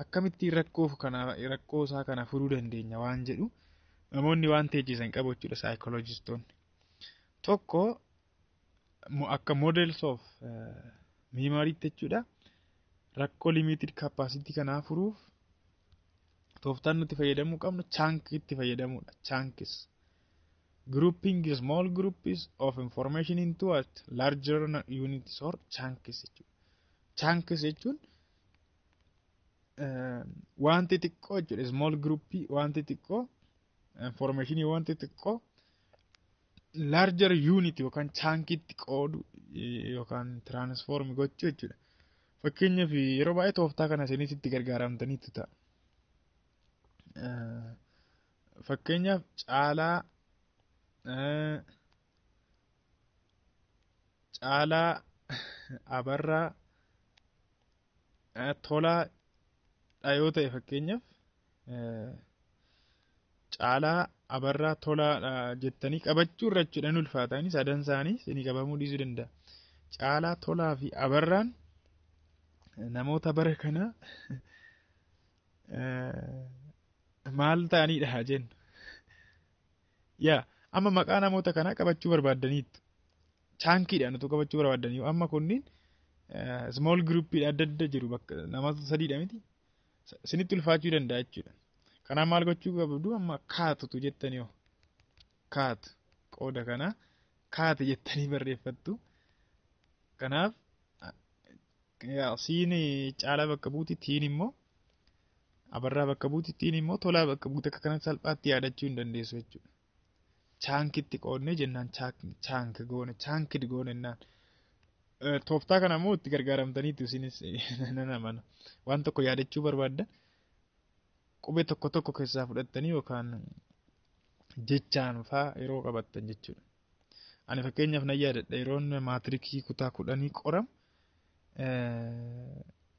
akkamittiin rakkoo isaa kana furuu dandeenya waan jedhu namoonni waan teechisan qabu jechuudha saayikolojistoonni. Tokko akka models of memory jechuudha. Rakkoo limited capacity kanaa furuuf tooftaan nuti fayyadamuu qabnu chunk itti fayyadamuudha. Chunks. Grouping small groups of information into larger units or chunks jechuudha. Chunks jechuun wanti xiqqoo jechuudha. Small group wanti xiqqoo information wanti xiqqoo larger unit yookaan chunkitti qoodu yookaan transform gochuu jechuudha. Fakkeenyaaf yeroo baay'ee tooftaa kana isinitti gargaaramtaniitu ta'a. fakkeenyaaf caalaa abarraa tolaa yoo ta'e fakkeenyaaf caalaa abarraa tolaa jettanii qabachuu irra jechuudhaan ulfaatanii sadan isaanii isinii qabamuu dhiisuu danda'a. Caalaa tolaa fi abarraan namoota bara kana maal ta'anidha jennu. Amma maqaa namoota kanaa qabachuu barbaaddaniitu. Chaankiidhaan utuu qabachuu barbaadanii amma kunniin small groupidha adda adda jiru bakka namoota sadiidha miti. Isinitti ulfaachuu danda'a jechuudha. Kanaaf maal gochuu qabdu amma kaatutu jettanii yoo kaatu qooda kana kaate jettanii barreeffattu. Kanaaf siin caalaa bakka buuti tiin immoo abarraa bakka buuti tiin immoo tolaa bakka buuti akka kanatti salphaatti yaadachuu hin dandeessu jechuudha. Chaankitti qoodnee jennaan chaankid goone jennaan. Tooftaa kana immoo itti gargaaramtaniitu isinis nan amana. Waan tokko yaadachuu barbaaddan qubee tokko tokko keessaa fudhattanii yookaan jechaan fa'aa yeroo qabattan jechuudha. Ani fakkeenyaaf nan yaadadha yeroon maatirikii kutaa 10 qoramu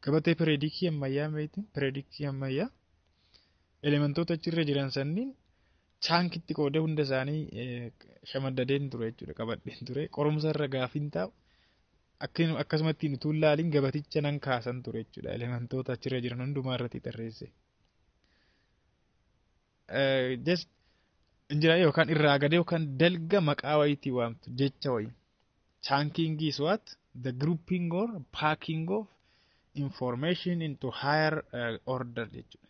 gabatee pireedikii ammayyaa meetiin pireedikii ammayyaa elementoota achirra jiran sanniin chaankitti qoodee hunda isaanii shamaddadeen ture jechuudha qabadheen ture qorumsa irra gaafiin taa'u akkasumatti utuu laaliin gabaticha nan kaasan ture jechuudha elementoota achirra jiran hundumaa irratti tarreesse. Just injira yookaan irraa gadee yookaan dalga maqaa wayiitii waamtu jecha wayii. Chunking is what? The grouping or packing of information into higher order jechuudha.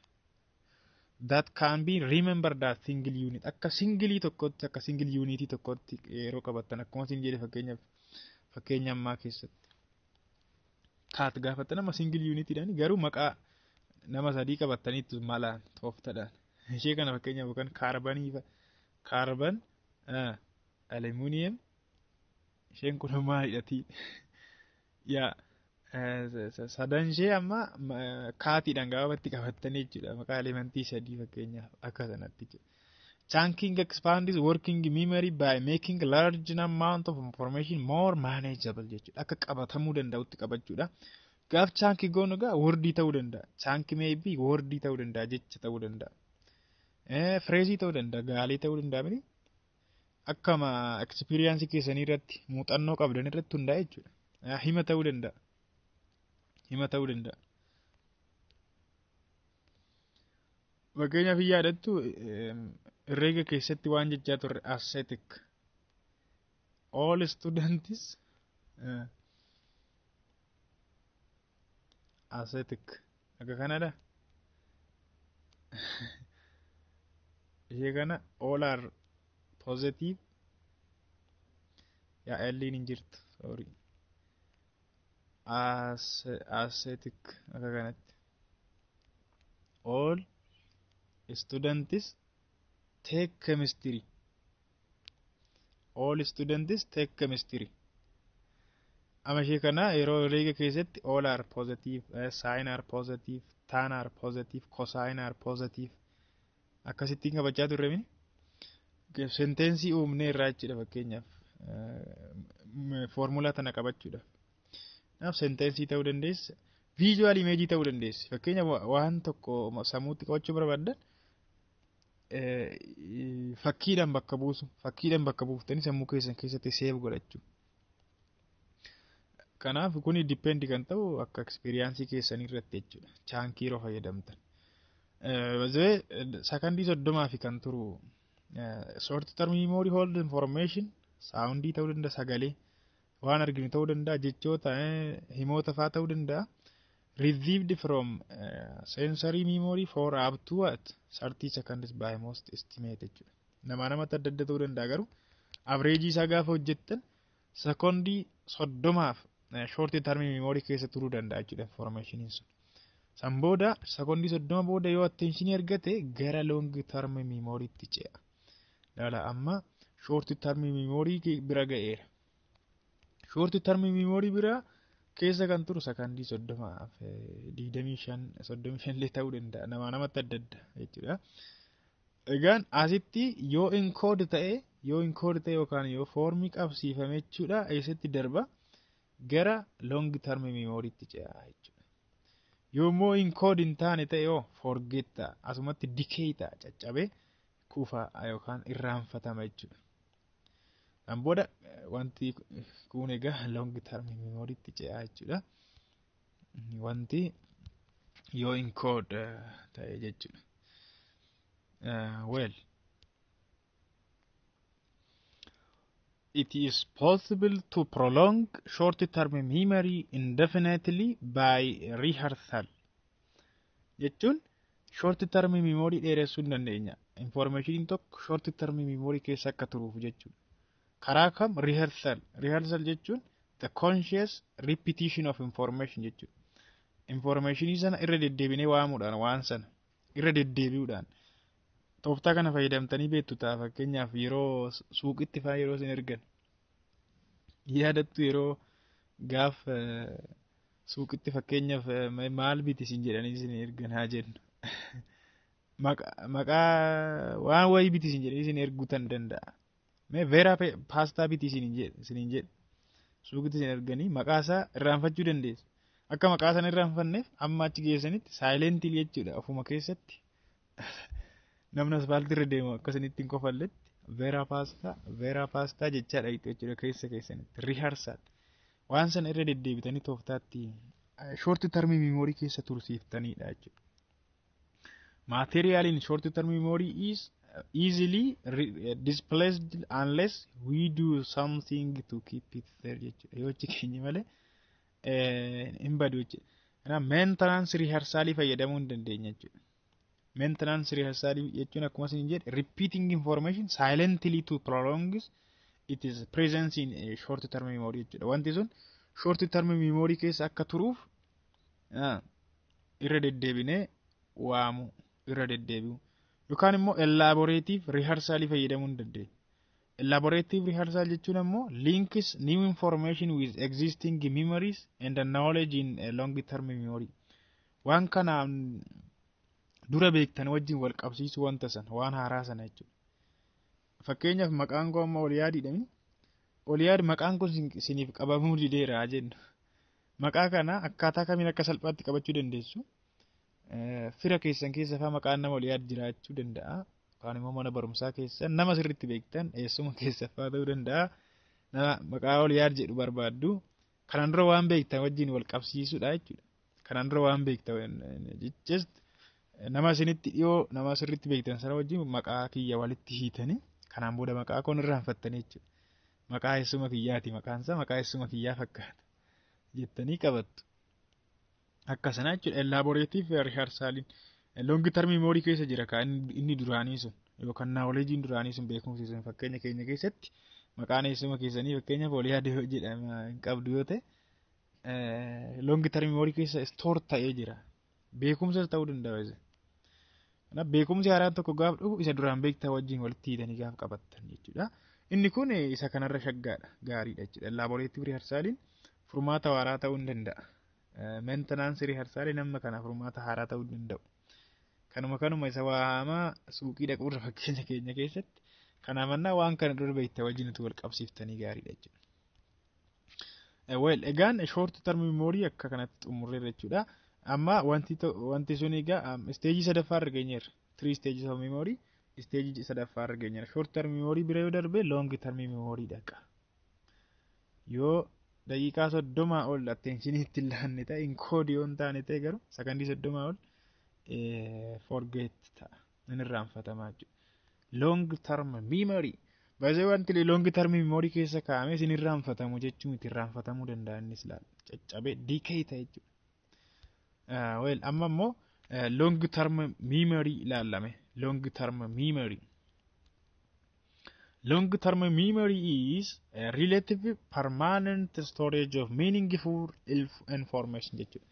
That can be remembered as single unit. Akka single tokkotti akka single unit tokkotti yeroo qabattan akkuma isin jedhe fakkeenya ammaa keessatti. Kaat gaafattan amma single unit dhaan garuu maqaa nama sadii qabattaniitu malaan tooftadhaan. Ishee kana fakkeenyaaf yookaan kaarban aluminiyam isheen kun maalidhati sadan ishee amma kaatiidhaan gabaabatti qabattanii jechuudha maqaa elementii sadii fakkeenyaaf akka sanatti jechuudha. Chunking expands working memory by making a large amount of information more manageable jechuudha akka qabatamuu danda'utti qabachuudha. Gaaf chunking goonu gaa wordii ta'uu danda'a. Chunking maybe wordii ta'uu danda'a jecha ta'uu danda'a. Phrasii ta'uu danda'a gaalee ta'uu danda'a miti akkama experience keessanii irratti muuxannoo qabdan irratti hundaa'e jechuudha. Hima ta'uu danda'a. Fakkeenyaaf yaadattu herreega keessatti waan jechaa turre ascetic. All students ascetic akka kanadha. Ishee kana all are positive elliin hin jirtu sorry ascetic akka kanatti all students take chemistry amma ishee kana yeroo herreega keessatti all are positive sine are positive tan are positive cosine are positive akkasittiin qabachaa turre mini sentensii uumnee irraa jechuudha fakkeenyaaf foormulaa tana qabachuudhaaf. Naaf sentensii ta'uu dandeessa visual image ta'uu dandeessi fakkeenyaaf waan tokko sammuutti qabachuu barbaaddan fakkiidhaan bakka buuftanii sammuu keessan keessatti save godhachuu. Kanaaf kuni dipendi kan ta'u akka experience keessanii irratti jechuudha chaankii yeroo fayyadamtan. Sakandii 30 fi kan turu short term memory hold information soundii ta'uu danda'a sagalee waan arginu ta'uu danda'a jechoota himoota fa'aa ta'uu danda'a received from sensory memory for up to 30 seconds by most estimated jechuudha. Namatti adda adda ta'uu danda'a garuu average isaa gaafa hojjettan sekondii 30f short term memory keessa turuu danda'a jechuudha informationiin sun. San booda sekondii 30 booda yoo attention argate gara long term memory itti ce'a. Dhala amma short term memory bira ga'eera. Short term memory bira keessa kan turu sakandii 30 fi 35 illee ta'uu danda'a namatti adda adda jechuudha. Egaan asitti yoo encode ta'e yookaan yoo foormii qabsiifame jechuudha eessatti darba gara long term memorytti ce'a jechuudha. Yoommoo encode hin taane ta'e forget ta'a asumatti decay ta'a caccabee kufa yookaan irraanfatama jechuudha. Kan booda wanti kun egaa long term memorytti ce'a jechuudha. Wanti yoo encode ta'e jechuudha. Well, it is possible to prolong short-term memory indefinitely by rehearsal. Jechuun short-term memory dheeressuu hin dandeenya. Information tokko short-term memory keessa akka turuuf jechuudha. Karaa kam rehearsal. Rehearsal jechuun the conscious repetition of information jechuudha. Information sana irra deddeebinee waamuudhaan waan sana irra deddeebi'uudhaan tooftaa kana fayyadamtanii beektu ta'a. Fakkeenyaaf yeroo suuqitti fa'aa yeroo isin ergan yaadattu yeroo gaaf suuqitti fakkeenyaaf maal biti isin jedhanii isin ergan haa jennu maqaa waan wayii biti isin jedhanii isin erguu tan danda'a. Mee veeraa paastaa biti isin jedhu suuqitti isin erganii maqaa isaa irraanfachuu dandeessu. Akka maqaa sana irraanfanneef amma achi geessanitti saayilentii jechuudha ofuma keessatti. Namni asfaaltii irra deemu akkasinitti hin kofalletti veeraa paastaa jechaadha jechuudha keessanitti rehearsal waan sana irra deddeebitanii tooftaatti short term memory keessa tursiiftanidha jechuudha. Material in short term memory is easily displaced unless we do something to keep it there jechuudha. Yoo achi keenya malee hin badu jechuudha. Maintenance rehearsal fayyadamuu hin dandeenya jechuudha. Maintenance rehearsal jechuun akkuma isin jedhe repeating information silently to prolong it is presence in a short term memory jechuudha. Wanti sun short term memory keessa akka turuuf irra deddeebinee waamu irra deddeebi'u yookaan immoo elaborative rehearsal fayyadamuu hin dandeenya. Elaborative rehearsal jechuun immoo links new information with existing memories and the knowledge in a long term memory. Waan kana dura beektan wajjin wal qabsiisu wanta sana waan haaraa sana jechuudha. Fakkeenyaaf maqaan koo amma Oliyaadidha. Oliyaad maqaan kun isiniif qabamuu dideera jennu. Maqaa kana akkaataa kamiin akka salphaatti qabachuu dandeessu. Fira keessan keessa fa'aa maqaan nama Oliyaad jiraachuu danda'a. Yookaan immoo mana barumsaa keessa nama sirriitti beektan eessuma keessa fa'aa ta'uu danda'a. Nama maqaa Oliyaad jedhu barbaaddu kanaan dura waan beektan wajjin wal qabsiisudha jechuudha. Kanaan dura waan beektan just nama isinitti dhiyoo nama sirriitti beektan sana wajjin maqaa kiyya walitti hiitanii kanaan booda maqaa koon irraanfattanii jechuudha. Maqaa eessuma kiyyaati maqaansaa maqaa eessuma kiyyaa fakkaata jettanii qabattu. Akkasana jechuudha. Elaborative rehearsal long term memory keessa jira kan inni duraanii sun yookaan knowledge duraanii sun beekumsi sun fakkeenya keenya keessatti maqaan eessuma keessanii fakkeenyaaf Oliyaad jedhama hin qabdu yoo ta'e long term memory keessa store ta'ee jira. Beekumsas ta'uu danda'a. Kanaaf beekumsi haaraan tokko gaaf dhufu isa duraan beektaa wajjin walitti hiitanii gaaf qabattan jechuudha. Inni kun isa kanarra shaggaadha gaariidha jechuudha. Elaborative rehearsal furmaata haaraa ta'uu hin danda'a. Maintenance rehearsal nama kana furmaata haaraa ta'uu danda'u. Kanuma isa waamaa suuqii dhaquurra fakkeenya keenya keessatti kanaafannaa waan kana dura beektaa wajjin utuu wal qabsiiftanii gaariidha jechuudha. Well, egaan short term memory akka kanatti xumurreerra jechuudha. Amma wanti sun egaa stage sadaffaa irra geenyeerra. 3 stages of memory stage sadaffaa irra geenyeerra. Short term memory bira yoo darbe long term memory dhaqa. Yoo daqiiqaa 30 ol attention itti laanne ta'e encode yoo hin taane ta'e garuu sakandii 30 ol forget ta'a. Inni irraanfatamaa jechuudha. Long term memory baay'ee wanti long term memory keessa kaa'ame isin irraanfatamu jechuun itti irraanfatamuu danda'a innis laal caccabee decay ta'e jechuudha. Well, amma immoo long term memory ilaalame. Long term memory. Long term memory is a relative permanent storage of meaningful information jechuudha.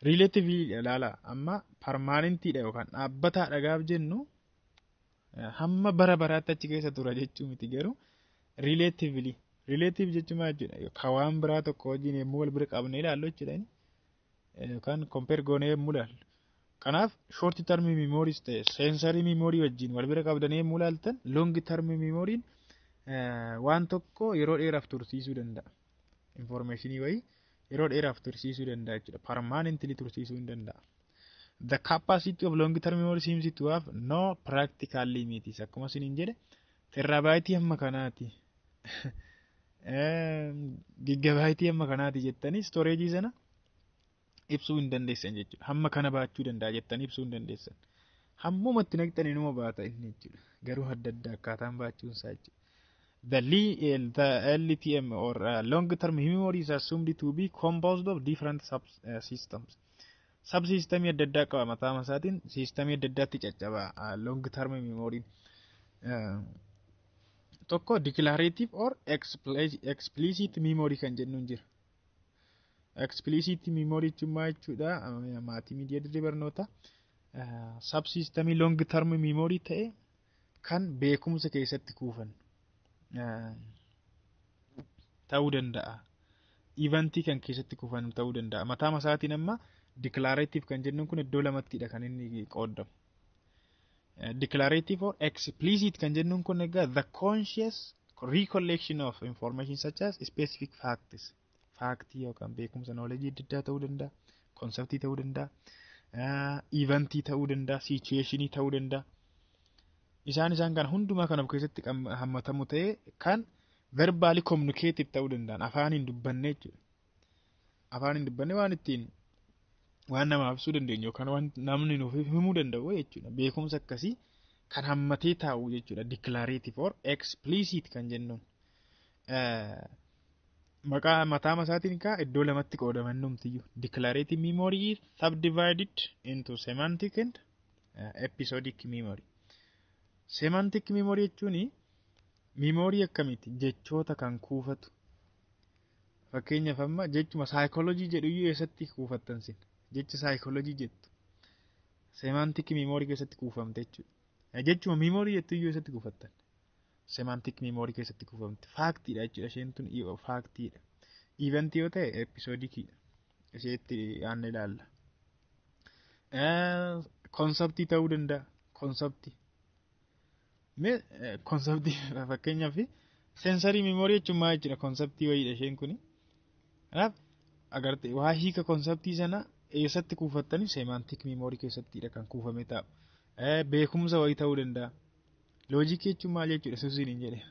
Relatively ilaala amma permanentidha yookaan dhaabbataadha gaaf jennu hamma bara baraatti achi keessa tura jechuu miti garuu relatively Relative jechuun maal jechuudha? Kawaan biraa tokko wajjin yommuu wal bira qabnee ilaallu jechuudha. Yookaan compare goonee yommuu ilaallu. Kanaaf short term memories ta'e sensory memory wajjin wal bira qabdanii yommuu ilaaltan long term memory waan tokko yeroo dheeraaf tursiisuu danda'a. Informationii wayii yeroo dheeraaf tursiisuu danda'a jechuudha. Permanently tursiisuu hin danda'a. The capacity of long term memory seems to have no practical limits. Akkuma isiniin jedhe teraabaayitii hamma kanaati. Gigaabaayitii hamma kanaati jettanii storage sana ibsuu hin dandeessan jechuudha. Hamma kana baachuu danda'a jettanii ibsuu hin dandeessan. Hammumatti naqxanii numa baata inni jechuudha. Garuu adda adda akkaataan baachuun isaa jechuudha. The LTM or long-term memory is assumed to be composed of different systems. Subsystemii adda addaa qaba mataa masaatiin systemii adda addaatti caccaba long-term memory. Tokko declarative or explicit memory kan jennuun jira. Explicit memory jechuun jechuudha maatii miidiyaa dirree barnoota subsystemii long-term memory ta'e kan beekumsa keessatti kuufan. Ta'uu danda'a. Eventii kan keessatti kuufan ta'uu danda'a. Mataa masaatiin amma declarative kan jennuun kun iddoo lamattidha kan inni qoodamu. Declarative or explicit kan jennuun kun egaa the conscious recollection of information such as specific facts. Faaktii yookaan beekumsa knowledge adda ta'uu danda'a. Conceptii ta'uu danda'a. Eventii ta'uu danda'a. Situationii ta'uu danda'a. Isaan kan hundumaa kan of keessatti hammatamu ta'ee kan verbally communicative ta'uu danda'an afaaniin dubbanne jechuudha. Afaaniin dubbanne waan ittiin waan namaaf ibsuu dandeenyu yookaan waan namni nuuf himuu danda'u jechuudha. Beekumsa akkasii kan hammatee taa'u jechuudha. Declarative or explicit kan jennuun. Maqaa mataa masaatiin iddoo lamatti qoodaman numtiyyuu. Declarative memory is subdivided into semantic and episodic memory. Semantic memory jechuun memory akkamitti jechoota kan kuufatu. Fakkeenyaaf amma jechuma psychology jedhu iyyuu eessatti kuufattan sin. Jecha psychology jettu. Semantic memory keessatti kuufamte jechuudha. Jechuma memory jettu iyyuu eessatti kuufattan. Semantic memory keessatti kuufamte. Faaktiidha jechuudha. Isheen tun faaktiidha. Event yoo ta'e episodicidha. Isheetti aanne ilaalla. Conceptii ta'uu danda'a. Conceptii. Conceptii fakkeenyaaf sensory memory jechuun maal jechuudha conceptii wayiidha isheen kuni. Kanaaf agartee waa hiika conceptii sana eessatti kuufattanii semantic memory keessattidha kan kuufame taa'u. Beekumsa wayii ta'uu danda'a. Loojikii jechuun maal jechuudha suusiin hin jedhe.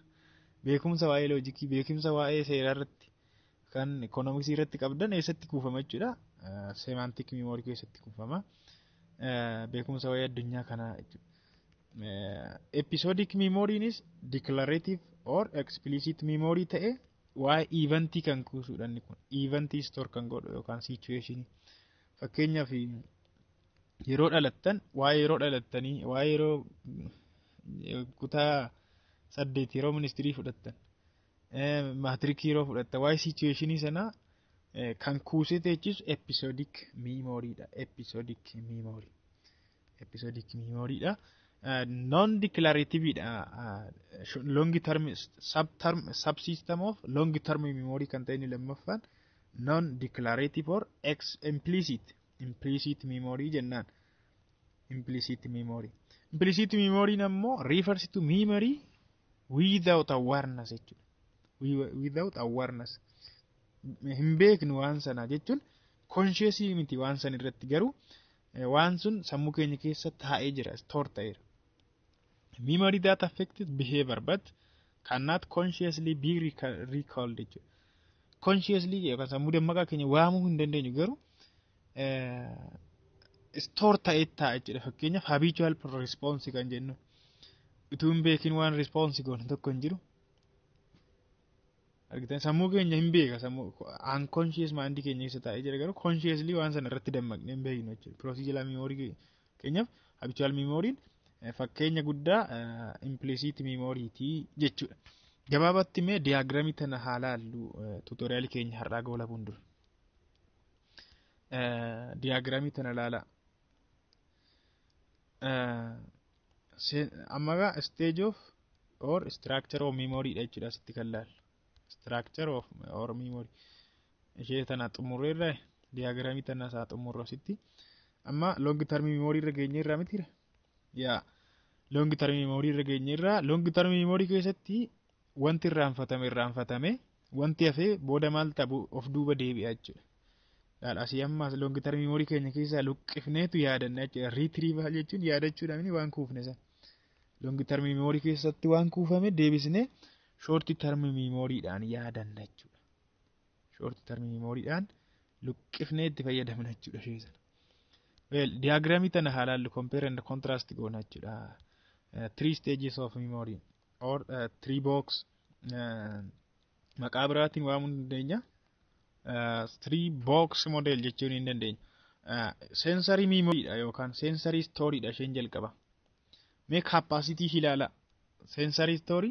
Beekumsa waa'ee loojikii, beekumsa waa'ee seeraa irratti kan economicsii irratti qabdan eessatti kuufama jechuudha. Semantic memory keessatti kuufama. Beekumsa waa'ee addunyaa kanaa jechuudha. Episodic memory is declarative or explicit memory ta'e waa'ee eventii kan kuusuudha inni kun. Eventii store kan godhu yookaan situation. Fakkeenyaaf yeroo dhalattan waa'ee yeroo dhalattanii waa'ee yeroo kutaa 8 yeroo ministirii fudhattan maatirikii yeroo fudhattan waa'ee situationii sana kan kuusete jechuun episodic memoryidha. Episodic memory. Episodic memoryidha. Non-declarative long term subsystem of long term memory kan ta'e inni lammaffaan non-declarative or implicit memory jennaan. Implicit memory. Implicit memory nammoo refers to memory without awareness jechuudha. Without awareness. Hin beeknu waan sana jechuun consciously miti waan san irratti garuu waan sun sammuu keenya keessa taa'ee jira, store ta'eera. Memory that affected behavior but cannot consciously be recalled jechuudha. Consciously yookaan sammuu dammaqaa keenya waamuu hin dandeenyu garuu store ta'ee ta'a jechuudha. Fakkeenyaaf habitual response kan jennu utuu hin beekin waan response goone tokko hin jiru. Argitan sammuu keenya hin beeka sammuu unconscious mind keenya keessa taa'ee jira garuu consciously waan sana irratti dammaqnee hin beeknu jechuudha. Procedural memory keenyaaf habitual memory fakkeenya guddaa implicit memory jechuudha. Gabaabatti mee diyaagiraamii tana haa laallu tuutoriyaalii keenya har'aa goolabuun dura. Diyaagiraamii tana laala. Amma stage of or structure of memory jechuudha asitti kan laallu. structure of or memory ishee tana xumurreerra diagramii tana isaa xumurrositti amma long term memory irra geenyeerra mitire yaa long term memory irra geenyeerra long term memory keessatti wanti irraanfatame wanti hafe booda maal tabu of duuba deebi'a jechuudha. Asii ammas long term memory keenya keessaa luqqifneetu yaadanna jechuudha. Retrieval jechuun yaadachuudha mini waan kuufne san. Long term memory keessatti waan kuufame deebisnee short term memory dhaan yaadanna jechuudha. Short term memory dhaan luqqifnee itti fayyadamna jechuudha sheesan. Well, diagramii tana haalaan compare and contrast goona jechuudha. Three stages of memory or three box maqaa biraatiin waamuu dandeenya. Three box model jechuun hin dandeenya. Sensory memory dha yookaan sensory story dha isheen jalqaba. Mee capacity ilaala. Sensory story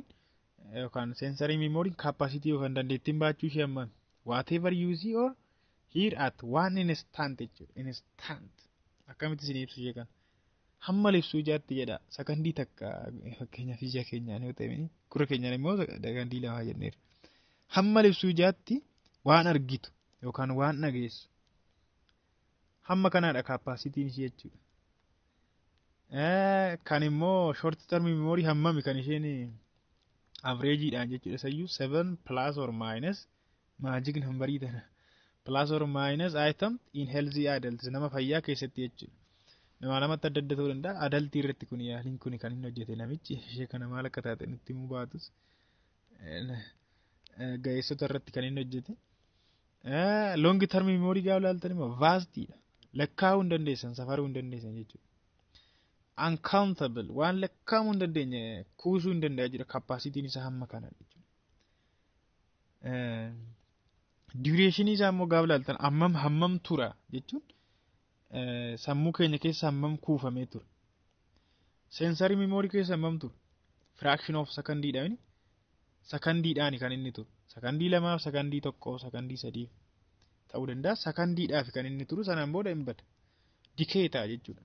yookaan sensory memory capacity yookaan dandeettiin baachuu ishee amma whatever you see or hear at one instant jechuudha. Instant. Akkamitti isin ibsu ishee kana. Hamma ibsuu jaatti jedha. Sakandii takka fakkeenyaaf ija keenyaan yoo ta'e gurra keenyaan immoo sakandii lama jenneera. Hamma ibsuu jaatti waan argitu yookaan waan dhageessu hamma kanaadha capacity ishee jechuudha. Kan immoo short term memory hammami kan isheen average dhaan jechuudha sayyuu 7 plus or minus magic number tana plus or minus item in healthy adults nama fayyaa keessatti jechuudha. Nama lamatti adda adda ta'uu danda'a. Adaltii irratti kun yaaliin kun kan inni hojjete namichi ishee kana maal akka taate nutti himuu baatus ga'eessota irratti kan inni hojjete. Long term memory gaafa ilaaltan immoo vastidha. Lakkaa'uu hin dandeessan, safaruu hin dandeessan jechuudha. Uncountable waan lakkaa'uu hin dandeenye kuusuu hin danda'a jechuudha. Capacity isaa hamma kana jechuudha. Duration isaa immoo gaafa ilaaltan hammam tura jechuun sammuu keenya keessa hammam kuufamee tura. Sensory memory keessa hammam tura. Fraction of secondii dha. Sakandiidhaan kan inni turu. Sakandii lamaaf, sakandii tokkoo, sakandii sadiif ta'uu danda'a. Sakandiidhaaf kan inni turu sanaan booda hin bada. Decay ta'a jechuudha.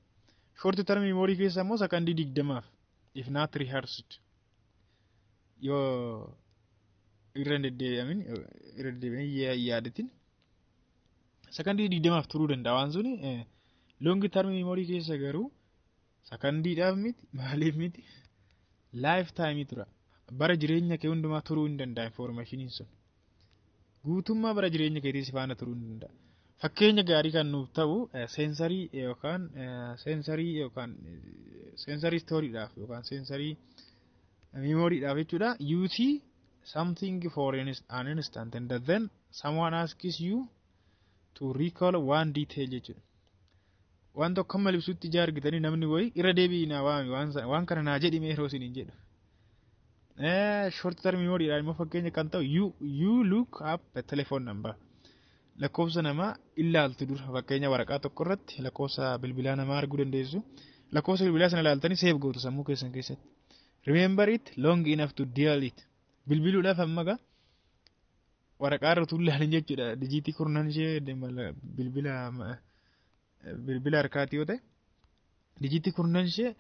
Short term memory keessa immoo sakandii 20 if not rehearsed. Yoo irra deddeebiin yaadatin sakandii 20 turuu danda'a waan suni. Long term memory keessa garuu sakandiidhaaf miti maaliif miti lifetime tura. Bara jireenya kee hundumaa turuu hin danda'a informationiin sun. Guutummaa bara jireenya keetii faana turuu hin danda'a. Fakkeenya gaarii kan nuuf ta'u sensory yookaan sensory storyidhaaf yookaan sensory memoryidhaaf jechuudha. You see something for an instant and then someone asks you to recall one detail jechuudha. Waan tokko amma ibsutti ija argitanii namni wayi irra deebi'inaa waan kana naa jedhime yeroo isin hin jedhu. Short term memory dhaan immoo fakkeenya kan ta'u you look up a telephone number. Lakkoofsa namaa ilaaltu dura fakkeenya waraqaa tokko irratti lakkoofsa bilbilaa namaa arguu dandeessu. Lakkoofsa bilbilaa sana ilaaltanii save gootu sammuu keessan keessatti. Remember it long enough to deal it. Bilbiluudhaaf amma gaa waraqaa irra tuulaalan jechuudha. Dijiitii kurnan ishee bilbila harkaatii yoo ta'e dijiitii kurnan ishee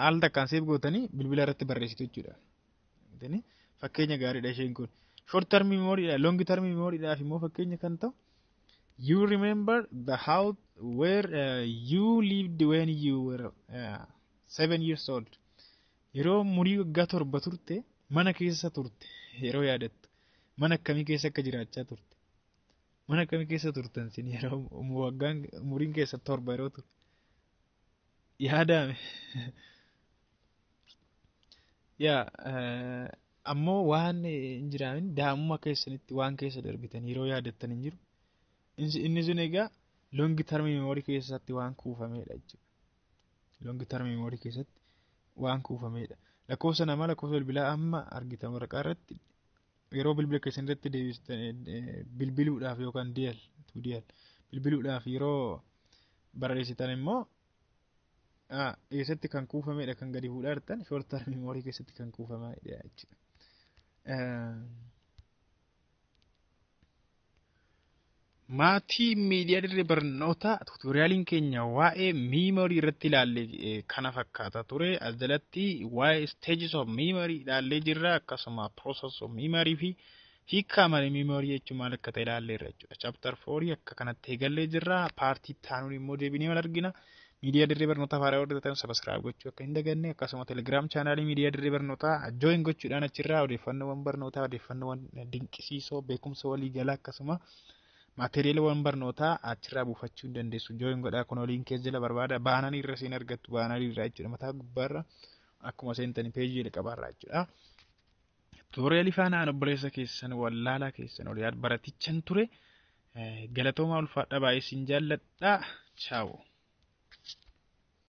al takkaan save gootanii bilbila irratti barreessitu jechuudha. Fakkeenya gaariidha isheen kun. Short term memory dha. Long term memory dhaaf immoo fakkeenya kan ta'u you remember the house where you lived when you were 7 years old. Yeroo umurii waggaa 7 turte mana keessa turte yeroo yaadattu mana akkamii keessa akka jiraachaa turte. Mana akkamii keessa turtan sin yeroo umuriin keessa 7 yeroo turte. Yaadame. Ammoo waan hin jiraamin daa'imummaa keessanitti waan keessa darbitan yeroo yaadattan hin jiru. Inni sun egaa long term memory keessatti waan kuufamedha jechuudha. Long term memory keessatti waan kuufamedha. Lakkoofsa namaa lakkoofsa bilbilaa amma argitan waraqaa irratti yeroo bilbila keessan irratti deebistan bilbiluudhaaf yookaan bilbiluudhaaf yeroo barreessitan immoo keessatti kan kuufamedha kan gadi fuudhaa jirtan short term memory keessatti kan kuufamedha jechuudha. Maatii miidiyaa dirree barnootaa tuutoriyaaliin keenya waa'ee memory irratti ilaallee kana fakkaata ture. As jalatti waa'ee stages of memory ilaallee jirra akkasuma process of memory fi hiikkaa malee miimoorii jechuun maal akka ta'e ilaalleerra jechuudha. Chapter 4 akka kanatti eegallee jirra. Paartii taanuun immoo deebinee wal argina. Miidiyaa dirree barnootaa faaraa hordoftan sabiskiraayib gochuu akka hin daganne akkasuma telegiraam chaanaalii miidiyaa dirree barnootaa jooyin gochuudhaan achirraa odeeffannoowwan barnootaa odeeffannoowwan dinqisiisoo beekumsa waliigalaa akkasuma maateriyaaliiwwan barnootaa achirraa buufachuu dandeessu. Jooyin godhaa kun waliin keessa jala barbaada baananii irra siin argattu baananii irraa jechuudha mataa gubbaarra akkuma seentanii peejii qabaarraa jechuudha. Tutoriyaal faanaan obboleessa keessan wallaalaa keessan oliyaad baratichan ture galatoomaa ulfaadha baay'ee siin jaalladha. Ciao.